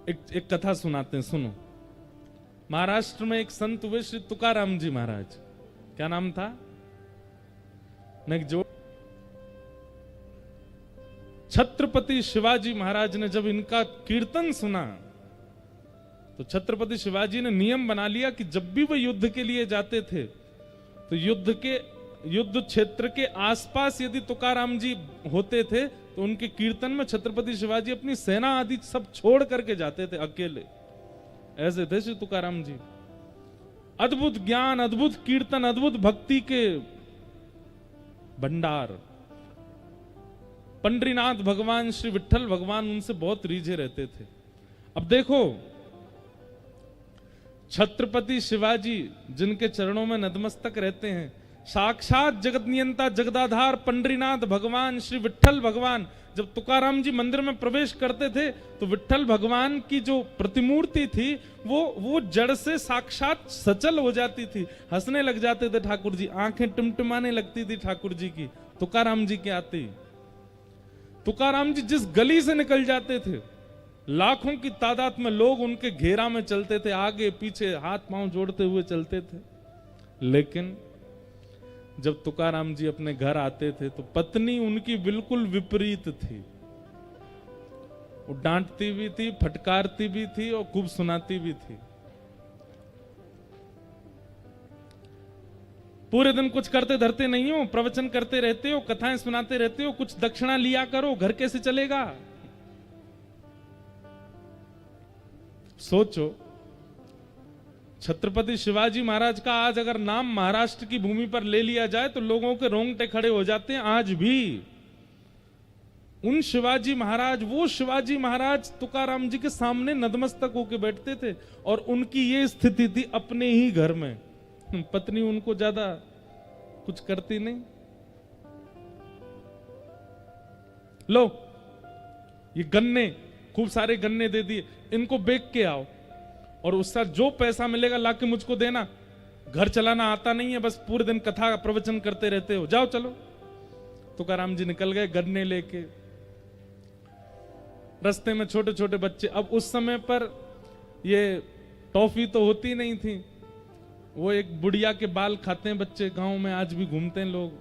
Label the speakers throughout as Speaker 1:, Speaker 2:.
Speaker 1: एक कथा सुनाते हैं, सुनो। महाराष्ट्र में एक संत हुए श्री तुकाराम जी महाराज। क्या नाम था? जो छत्रपति शिवाजी महाराज ने जब इनका कीर्तन सुना तो छत्रपति शिवाजी ने नियम बना लिया कि जब भी वो युद्ध के लिए जाते थे तो युद्ध क्षेत्र के आसपास यदि तुकाराम जी होते थे तो उनके कीर्तन में छत्रपति शिवाजी अपनी सेना आदि सब छोड़ करके जाते थे अकेले। ऐसे थे श्री तुकाराम जी। अद्भुत ज्ञान, अद्भुत कीर्तन, अद्भुत भक्ति के भंडार। पंडरीनाथ भगवान, श्री विठ्ठल भगवान उनसे बहुत रीझे रहते थे। अब देखो, छत्रपति शिवाजी जिनके चरणों में नतमस्तक रहते हैं, साक्षात जगत नियंता जगदाधार पंडरीनाथ भगवान श्री विठ्ठल भगवान जब तुकाराम जी मंदिर में प्रवेश करते थे तो विठ्ठल भगवान की जो प्रतिमूर्ति थी वो जड़ से साक्षात सचल हो जाती थी। हंसने लग जाते थे ठाकुर जी, आंखें टिमटिमाने लगती थी ठाकुर जी की तुकाराम जी के आते ही। तुकाराम जी जिस गली से निकल जाते थे लाखों की तादाद में लोग उनके घेरा में चलते थे, आगे पीछे हाथ पांव जोड़ते हुए चलते थे। लेकिन जब तुकाराम जी अपने घर आते थे तो पत्नी उनकी बिल्कुल विपरीत थी। वो डांटती भी थी, फटकारती भी थी और खूब सुनाती भी थी। पूरे दिन कुछ करते धरते नहीं हो, प्रवचन करते रहते हो, कथाएं सुनाते रहते हो, कुछ दक्षिणा लिया करो, घर कैसे चलेगा? सोचो, छत्रपति शिवाजी महाराज का आज अगर नाम महाराष्ट्र की भूमि पर ले लिया जाए तो लोगों के रोंगटे खड़े हो जाते हैं। आज भी उन शिवाजी महाराज, वो शिवाजी महाराज तुकाराम जी के सामने नतमस्तक होकर बैठते थे और उनकी ये स्थिति थी अपने ही घर में। पत्नी उनको ज्यादा कुछ करती नहीं। लो ये गन्ने, खूब सारे गन्ने दे दिए, इनको बेच के आओ और उसका जो पैसा मिलेगा लाके मुझको देना। घर चलाना आता नहीं है, बस पूरे दिन कथा प्रवचन करते रहते हो, जाओ चलो। तुकाराम जी निकल गए गन्ने लेके। रास्ते में छोटे छोटे बच्चे, अब उस समय पर ये टॉफी तो होती नहीं थी, वो एक बुढ़िया के बाल खाते हैं बच्चे, गांव में आज भी घूमते हैं लोग,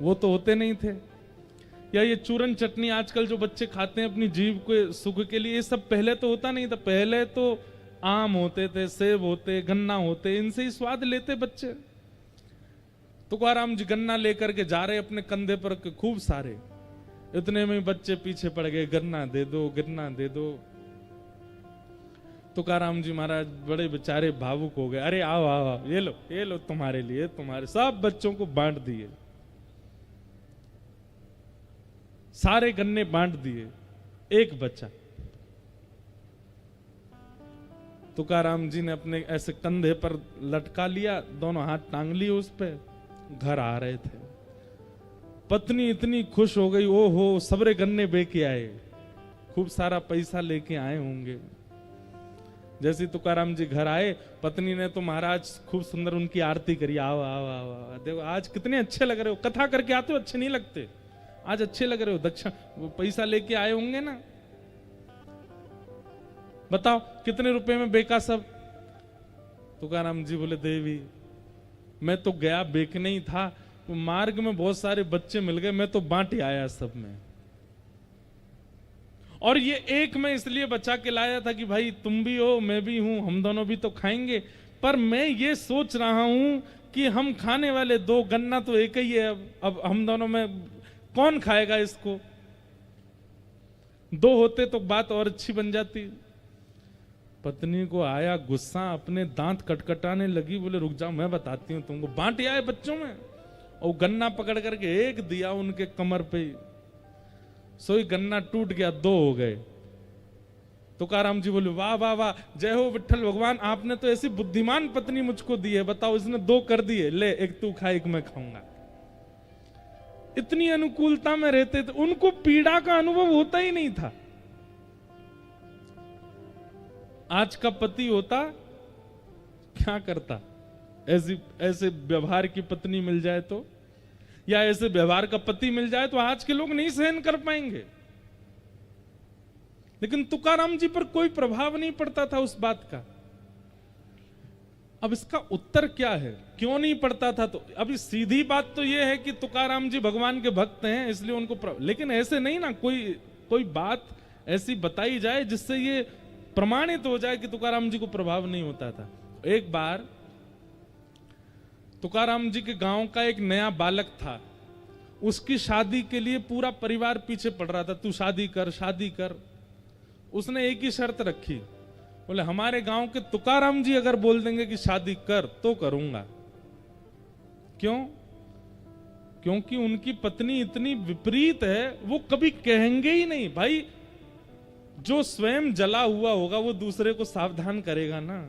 Speaker 1: वो तो होते नहीं थे। या ये चूरन चटनी आजकल जो बच्चे खाते हैं अपनी जीभ के सुख के लिए, ये सब पहले तो होता नहीं था। पहले तो आम होते थे, सेब होते, गन्ना होते, इनसे ही स्वाद लेते बच्चे। तुकाराम जी गन्ना लेकर के जा रहे अपने कंधे पर खूब सारे, इतने में बच्चे पीछे पड़ गए, गन्ना दे दो, गन्ना दे दो। तुकाराम जी महाराज बड़े बेचारे भावुक हो गए। अरे आओ आओ आओ, ये लो तुम्हारे लिए, तुम्हारे सब बच्चों को बांट दिए, सारे गन्ने बांट दिए, एक बच्चा। तुकाराम जी ने अपने ऐसे कंधे पर लटका लिया, दोनों हाथ टांग लिए उस पे, घर आ रहे थे। पत्नी इतनी खुश हो गई, ओहो सबरे गन्ने बेके आए, खूब सारा पैसा लेके आए होंगे। जैसे तुकाराम जी घर आए, पत्नी ने तो महाराज खूब सुंदर उनकी आरती करी। आओ आओ आओ आओ, देखो आज कितने अच्छे लग रहे हो, कथा करके आते हो अच्छे नहीं लगते, आज अच्छे लग रहे हो, दक्षिण पैसा लेके आए होंगे ना, बताओ कितने रुपए में बेका सब? तुकाराम जी बोले, देवी मैं तो गया बेचने ही था, तो मार्ग में बहुत सारे बच्चे मिल गए, मैं तो बांट आया सब में, और ये एक मैं इसलिए बचा के लाया था कि भाई तुम भी हो मैं भी हूं, हम दोनों भी तो खाएंगे। पर मैं ये सोच रहा हूं कि हम खाने वाले दो, गन्ना तो एक ही है, अब हम दोनों में कौन खाएगा इसको? दो होते तो बात और अच्छी बन जाती। पत्नी को आया गुस्सा, अपने दांत कटकटाने लगी, बोले रुक जाओ मैं बताती हूँ तुमको। बांट आए बच्चों में और गन्ना पकड़ करके एक दिया उनके कमर पे, सोई गन्ना टूट गया, दो हो गए। तुकाराम जी बोले, वाह वाह वाह, जय हो विठ्ठल भगवान, आपने तो ऐसी बुद्धिमान पत्नी मुझको दी है, बताओ इसने दो कर दिए, ले एक तू खा एक मैं खाऊंगा। इतनी अनुकूलता में रहते थे, उनको पीड़ा का अनुभव होता ही नहीं था। आज का पति होता क्या करता? ऐसे व्यवहार की पत्नी मिल जाए तो, या ऐसे व्यवहार का पति मिल जाए तो आज के लोग नहीं सहन कर पाएंगे। लेकिन तुकाराम जी पर कोई प्रभाव नहीं पड़ता था उस बात का। अब इसका उत्तर क्या है, क्यों नहीं पड़ता था? तो अभी सीधी बात तो यह है कि तुकाराम जी भगवान के भक्त हैं, इसलिए उनको लेकिन ऐसे नहीं ना, कोई बात ऐसी बताई जाए जिससे ये प्रमाणित हो जाए कि तुकाराम जी को प्रभाव नहीं होता था। एक बार तुकाराम जी के गांव का एक नया बालक था, उसकी शादी के लिए पूरा परिवार पीछे पड़ रहा था, तू शादी कर शादी कर। उसने एक ही शर्त रखी, बोले हमारे गांव के तुकाराम जी अगर बोल देंगे कि शादी कर तो करूंगा। क्यों? क्योंकि उनकी पत्नी इतनी विपरीत है, वो कभी कहेंगे ही नहीं। भाई जो स्वयं जला हुआ होगा वो दूसरे को सावधान करेगा ना।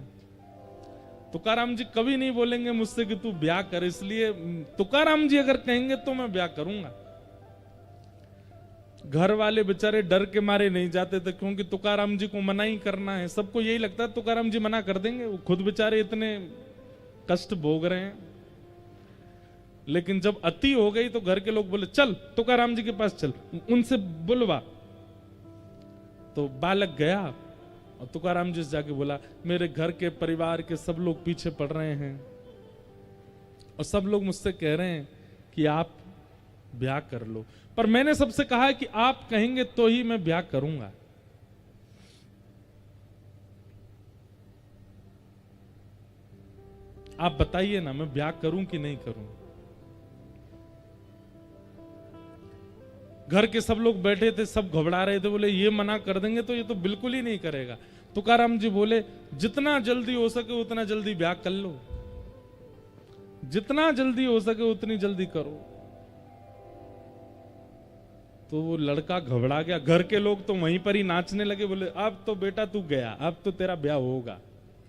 Speaker 1: तुकाराम जी कभी नहीं बोलेंगे मुझसे कि तू ब्याह कर, इसलिए तुकाराम जी अगर कहेंगे तो मैं ब्याह करूंगा। घर वाले बेचारे डर के मारे नहीं जाते थे, क्योंकि तुकाराम जी को मना ही करना है। सबको यही लगता है तुकाराम जी मना कर देंगे, वो खुद बेचारे इतने कष्ट भोग रहे हैं। लेकिन जब अति हो गई तो घर के लोग बोले चल तुकाराम जी के पास चल, उनसे बुलवा। तो बालक गया और तुकाराम जी से जाके बोला मेरे घर के परिवार के सब लोग पीछे पड़ रहे हैं और सब लोग मुझसे कह रहे हैं कि आप ब्याह कर लो, पर मैंने सबसे कहा है कि आप कहेंगे तो ही मैं ब्याह करूंगा। आप बताइए ना, मैं ब्याह करूं कि नहीं करूं? घर के सब लोग बैठे थे, सब घबरा रहे थे, बोले ये मना कर देंगे तो ये तो बिल्कुल ही नहीं करेगा। तुकाराम जी बोले जितना जल्दी हो सके उतना जल्दी ब्याह कर लो, जितना जल्दी हो सके उतनी जल्दी करो। तो वो लड़का घबरा गया। घर के लोग तो वहीं पर ही नाचने लगे, बोले अब तो बेटा तू गया, अब तो तेरा ब्याह होगा।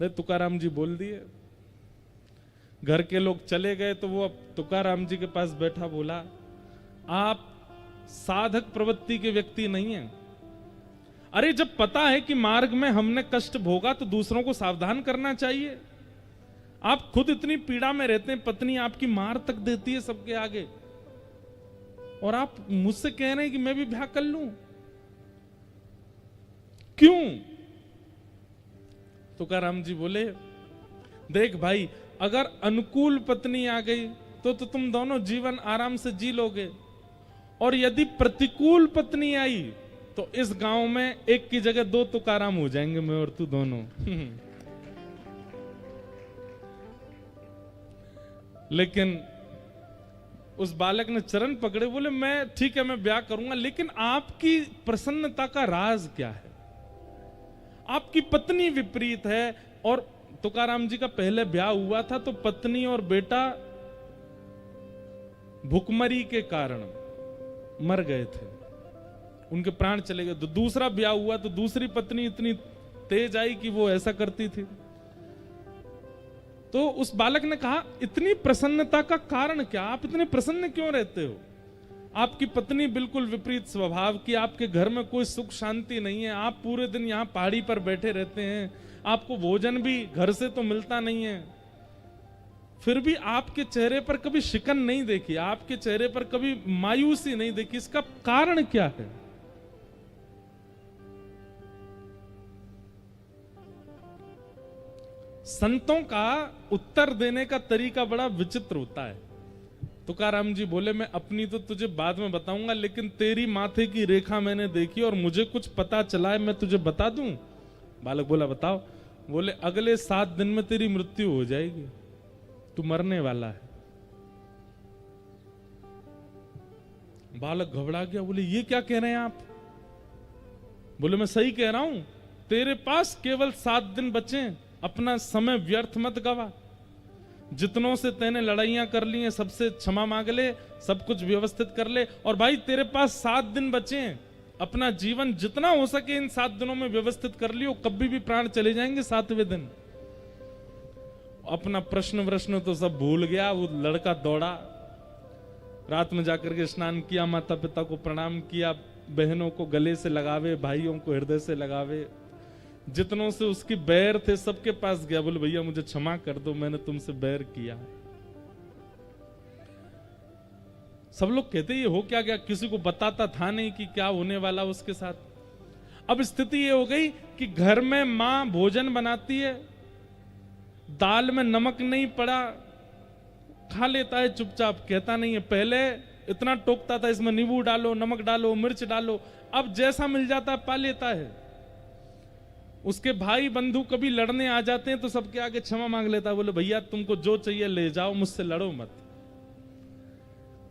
Speaker 1: तुकाराम जी बोल दिए। घर के लोग चले गए तो वो अब तुकाराम जी के पास बैठा, बोला आप साधक प्रवृत्ति के व्यक्ति नहीं है। अरे जब पता है कि मार्ग में हमने कष्ट भोगा तो दूसरों को सावधान करना चाहिए। आप खुद इतनी पीड़ा में रहते हैं, पत्नी आपकी मार तक देती है सबके आगे, और आप मुझसे कह रहे हैं कि मैं भी ब्याह कर लूं। क्यों? तुकाराम जी बोले देख भाई, अगर अनुकूल पत्नी आ गई तो तुम दोनों जीवन आराम से जी लोगे, और यदि प्रतिकूल पत्नी आई तो इस गांव में एक की जगह दो तुकाराम हो जाएंगे, मैं और तू दोनों। लेकिन उस बालक ने चरण पकड़े, बोले मैं ठीक है मैं ब्याह करूंगा, लेकिन आपकी प्रसन्नता का राज क्या है? आपकी पत्नी विपरीत है। और तुकाराम जी का पहले ब्याह हुआ था तो पत्नी और बेटा भुखमरी के कारण मर गए थे, उनके प्राण चले गए। तो दूसरा ब्याह हुआ तो दूसरी पत्नी इतनी तेज आई कि वो ऐसा करती थी। तो उस बालक ने कहा इतनी प्रसन्नता का कारण क्या? आप इतने प्रसन्न क्यों रहते हो? आपकी पत्नी बिल्कुल विपरीत स्वभाव की, आपके घर में कोई सुख शांति नहीं है, आप पूरे दिन यहाँ पहाड़ी पर बैठे रहते हैं, आपको भोजन भी घर से तो मिलता नहीं है, फिर भी आपके चेहरे पर कभी शिकन नहीं देखी, आपके चेहरे पर कभी मायूसी नहीं देखी। इसका कारण क्या है? संतों का उत्तर देने का तरीका बड़ा विचित्र होता है। तुकाराम जी बोले मैं अपनी तो तुझे बाद में बताऊंगा, लेकिन तेरी माथे की रेखा मैंने देखी और मुझे कुछ पता चला है, मैं तुझे बता दूं। बालक बोला बताओ। बोले अगले 7 दिन में तेरी मृत्यु हो जाएगी, तू मरने वाला है। बालक घबरा गया, बोले ये क्या कह रहे हैं आप? बोले मैं सही कह रहा हूं, तेरे पास केवल 7 दिन बचे, अपना समय व्यर्थ मत गवा। जितनों से तेने लड़ाइयां कर ली हैं सबसे क्षमा मांग ले, सब कुछ व्यवस्थित कर ले, और भाई तेरे पास 7 दिन बचे हैं, अपना जीवन जितना हो सके इन 7 दिनों में व्यवस्थित कर लियो, कभी भी प्राण चले जाएंगे 7वें दिन। अपना प्रश्न तो सब भूल गया। वो लड़का दौड़ा, रात में जाकर के स्नान किया, माता पिता को प्रणाम किया, बहनों को गले से लगावे, भाइयों को हृदय से लगावे, जितनों से उसकी बैर थे सबके पास गया। बोले भैया मुझे क्षमा कर दो, मैंने तुमसे बैर किया। सब लोग कहते ये हो क्या गया, किसी को बताता था नहीं कि क्या होने वाला उसके साथ। अब स्थिति ये हो गई कि घर में मां भोजन बनाती है, दाल में नमक नहीं पड़ा, खा लेता है चुपचाप, कहता नहीं है। पहले इतना टोकता था, इसमें नींबू डालो, नमक डालो, मिर्च डालो, अब जैसा मिल जाता है पा लेता है। उसके भाई बंधु कभी लड़ने आ जाते हैं तो सबके आगे क्षमा मांग लेता है, बोले भैया तुमको जो चाहिए ले जाओ, मुझसे लड़ो मत।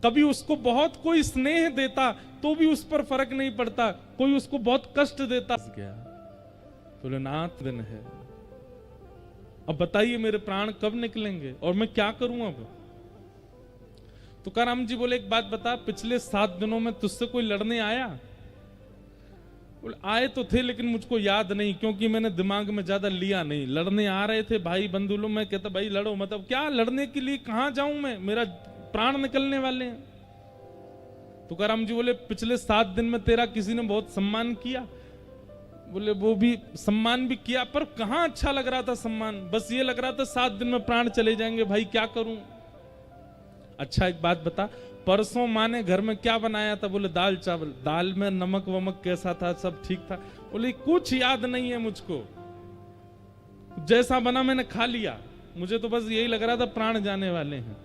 Speaker 1: कभी उसको बहुत कोई स्नेह देता तो भी उस पर फर्क नहीं पड़ता, कोई उसको बहुत कष्ट देता गया, बोले नाथ दिन है, अब बताइए मेरे प्राण कब निकलेंगे और मैं क्या करूं अब। तुकाराम जी बोले एक बात बता, पिछले 7 दिनों में तुझसे कोई लड़ने आया? बोले आए तो थे लेकिन मुझको याद नहीं, क्योंकि मैंने दिमाग में ज्यादा लिया नहीं। लड़ने आ रहे थे भाई बंधु लोग, मैं कहता भाई लड़ो, मतलब क्या लड़ने के लिए, कहां जाऊं मैं, मेरा प्राण निकलने वाले हैं। तुकाराम जी बोले पिछले 7 दिन में तेरा किसी ने बहुत सम्मान किया? बोले वो भी सम्मान भी किया, पर कहां अच्छा लग रहा था सम्मान, बस ये लग रहा था 7 दिन में प्राण चले जाएंगे, भाई क्या करूं। अच्छा एक बात बता, परसों माँ ने घर में क्या बनाया था? बोले दाल चावल। दाल में नमक वमक कैसा था, सब ठीक था? बोले कुछ याद नहीं है मुझको, जैसा बना मैंने खा लिया, मुझे तो बस यही लग रहा था प्राण जाने वाले हैं।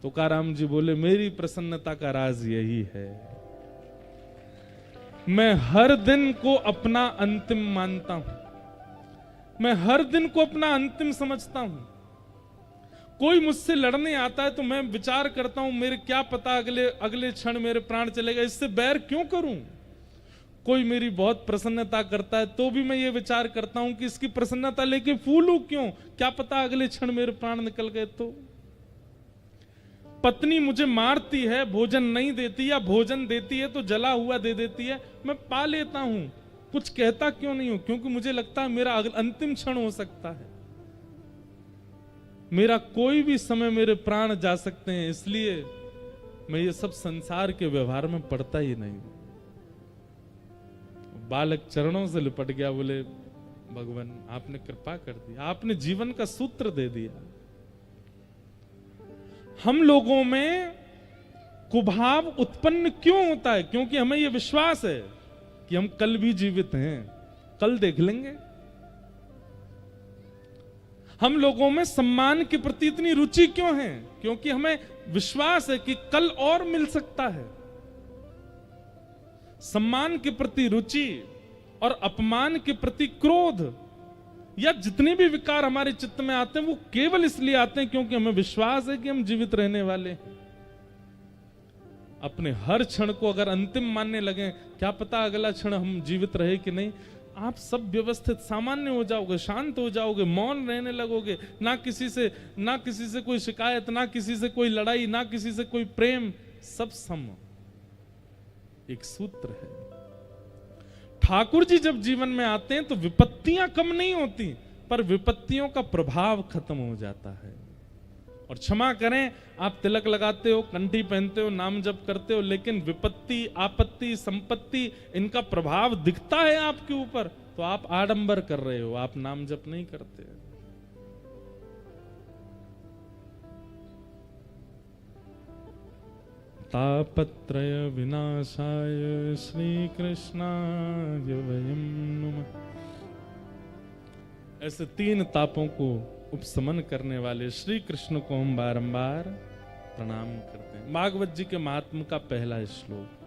Speaker 1: तुकाराम जी बोले मेरी प्रसन्नता का राज यही है, मैं हर दिन को अपना अंतिम मानता हूं, मैं हर दिन को अपना अंतिम समझता हूं। कोई मुझसे लड़ने आता है तो मैं विचार करता हूं मेरे क्या पता अगले क्षण मेरे प्राण चलेगा, इससे बैर क्यों करूं। कोई मेरी बहुत प्रसन्नता करता है तो भी मैं ये विचार करता हूं कि इसकी प्रसन्नता लेके फूलूं क्यों, क्या पता अगले क्षण मेरे प्राण निकल गए तो। पत्नी मुझे मारती है, भोजन नहीं देती, या भोजन देती है तो जला हुआ दे देती है, मैं पा लेता हूं, कुछ कहता क्यों नहीं हूं, क्योंकि मुझे लगता है मेरा अंतिम क्षण हो सकता है, मेरा कोई भी समय मेरे प्राण जा सकते हैं, इसलिए मैं ये सब संसार के व्यवहार में पड़ता ही नहीं। बालक चरणों से लिपट गया, बोले भगवान आपने कृपा कर दी, आपने जीवन का सूत्र दे दिया। हम लोगों में कुभाव उत्पन्न क्यों होता है? क्योंकि हमें यह विश्वास है कि हम कल भी जीवित हैं, कल देख लेंगे। हम लोगों में सम्मान के प्रति इतनी रुचि क्यों है? क्योंकि हमें विश्वास है कि कल और मिल सकता है। सम्मान के प्रति रुचि और अपमान के प्रति क्रोध, या जितने भी विकार हमारे चित्त में आते हैं वो केवल इसलिए आते हैं क्योंकि हमें विश्वास है कि हम जीवित रहने वाले हैं। अपने हर क्षण को अगर अंतिम मानने लगे, क्या पता अगला क्षण हम जीवित रहे कि नहीं, आप सब व्यवस्थित सामान्य हो जाओगे, शांत हो जाओगे, मौन रहने लगोगे, ना किसी से कोई शिकायत, ना किसी से कोई लड़ाई, ना किसी से कोई प्रेम, सब सम। एक सूत्र है। ठाकुर जी जब जीवन में आते हैं तो विपत्तियां कम नहीं होती, पर विपत्तियों का प्रभाव खत्म हो जाता है। और क्षमा करें, आप तिलक लगाते हो, कंठी पहनते हो, नाम जप करते हो, लेकिन विपत्ति, आपत्ति, संपत्ति, इनका प्रभाव दिखता है आपके ऊपर, तो आप आडंबर कर रहे हो, आप नाम जप नहीं करते। तापत्रय विनाशाय श्री कृष्णाय वयं नुमः। ऐसे 3 तापों को उपशमन करने वाले श्री कृष्ण को हम बारंबार प्रणाम करते हैं। भागवत जी के महात्म का पहला श्लोक।